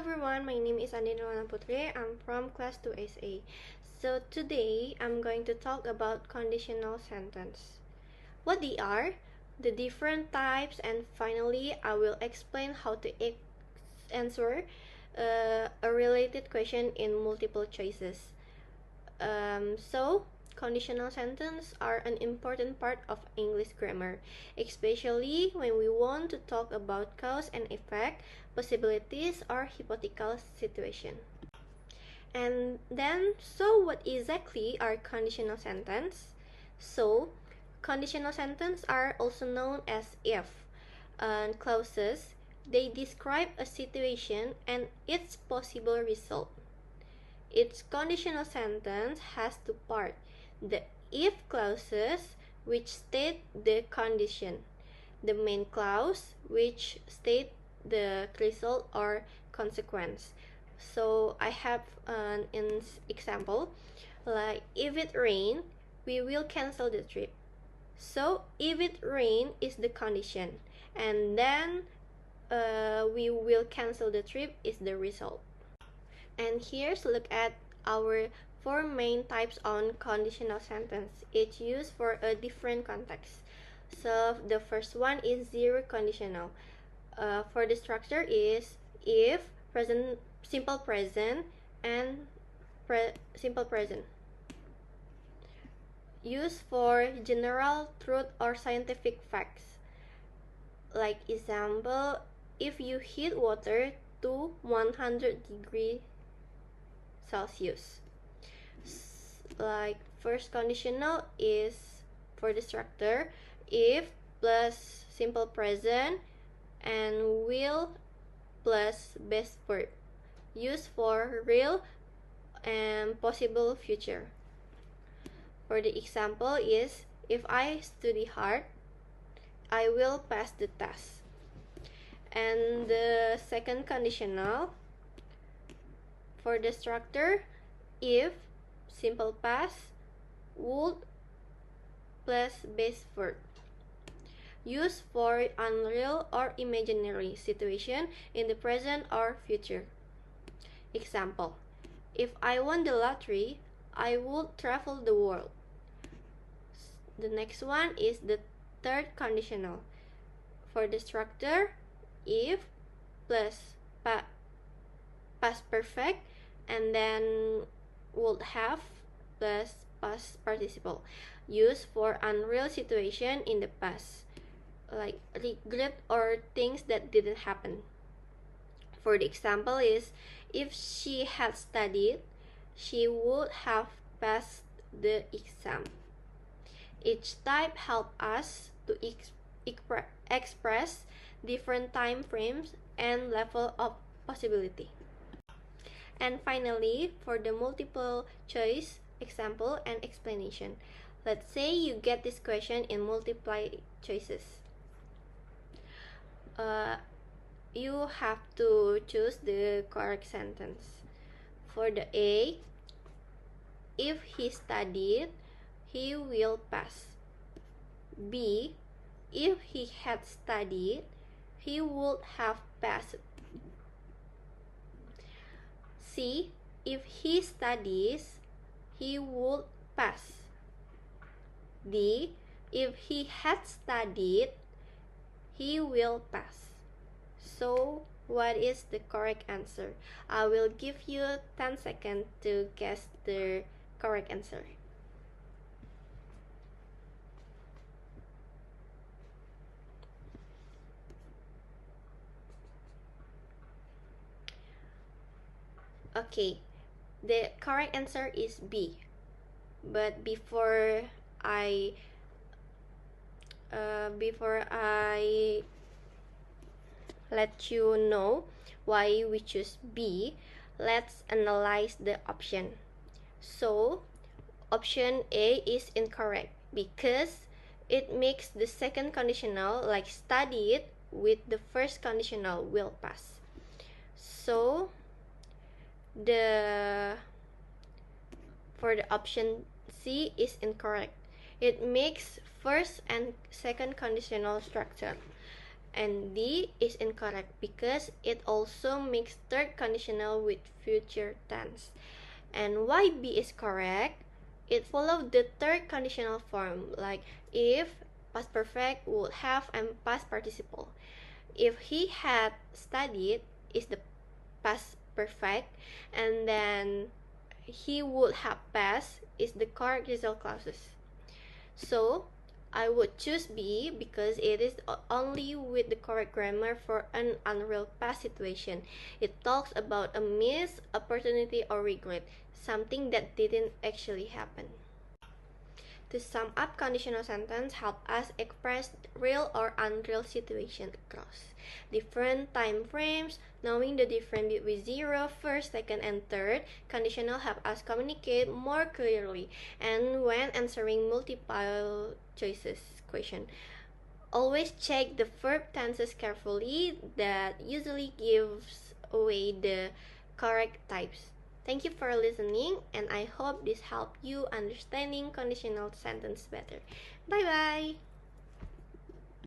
everyone, my name is Andini Lona Putri. I'm from class 2SA. So today I'm going to talk about conditional sentence. What they are, the different types, and finally I will explain how to answer a related question in multiple choices. Conditional sentences are an important part of English grammar, especially when we want to talk about cause and effect, possibilities, or hypothetical situation. And then, what exactly are conditional sentences? Conditional sentences are also known as if clauses. They describe a situation and its possible result. Each conditional sentence has two parts: the if clauses, which state the condition, the main clause, which state the result or consequence. So I have an example, like if it rain, we will cancel the trip. So if it rain is the condition, and then we will cancel the trip is the result. And here's a look at our four main types on conditional sentence, each used for a different context. So the first one is zero conditional. For the structure is if, present, simple present, and simple present. Used for general truth or scientific facts. Like example, if you heat water to 100 degrees Celsius. Like first conditional is for the structure if plus simple present and will plus base verb, used for real and possible future. For the example is if I study hard, I will pass the test. And the second conditional for the structure if simple past would plus base verb, used for unreal or imaginary situation in the present or future. Example, if I won the lottery, I would travel the world. The next one is the third conditional. For the structure if plus past perfect and then would have plus past participle, used for unreal situation in the past, like regret or things that didn't happen. For the example is if she had studied, she would have passed the exam. Each type helps us to express different time frames and level of possibility. And finally, for the multiple choice example and explanation. Let's say you get this question in multiple choices. You have to choose the correct sentence. For the A, if he studied, he will pass. B, if he had studied, he would have passed. C, if he studies, he would pass. D, if he had studied, he will pass. So, what is the correct answer? I will give you 10 seconds to guess the correct answer. Okay, the correct answer is B. But before I let you know why we choose B, let's analyze the option. So, option A is incorrect because it makes the second conditional, like studied, with the first conditional, will pass. So, for the option C is incorrect. It makes first and second conditional structure, And D is incorrect because it also makes third conditional with future tense. And why B is correct? It follows the third conditional form, like if past perfect would have and past participle. If he had studied is the past perfect, and then he would have passed is the correct result clauses. So I would choose B because it is only with the correct grammar for an unreal past situation. It talks about a missed opportunity or regret, something that didn't actually happen. To sum up, conditional sentence help us express real or unreal situation across different time frames. Knowing the difference between 0, first, second, and third, conditional help us communicate more clearly. And when answering multiple choices question, always check the verb tenses carefully. That usually gives away the correct types. Thank you for listening, and I hope this helped you understanding conditional sentence better. Bye bye.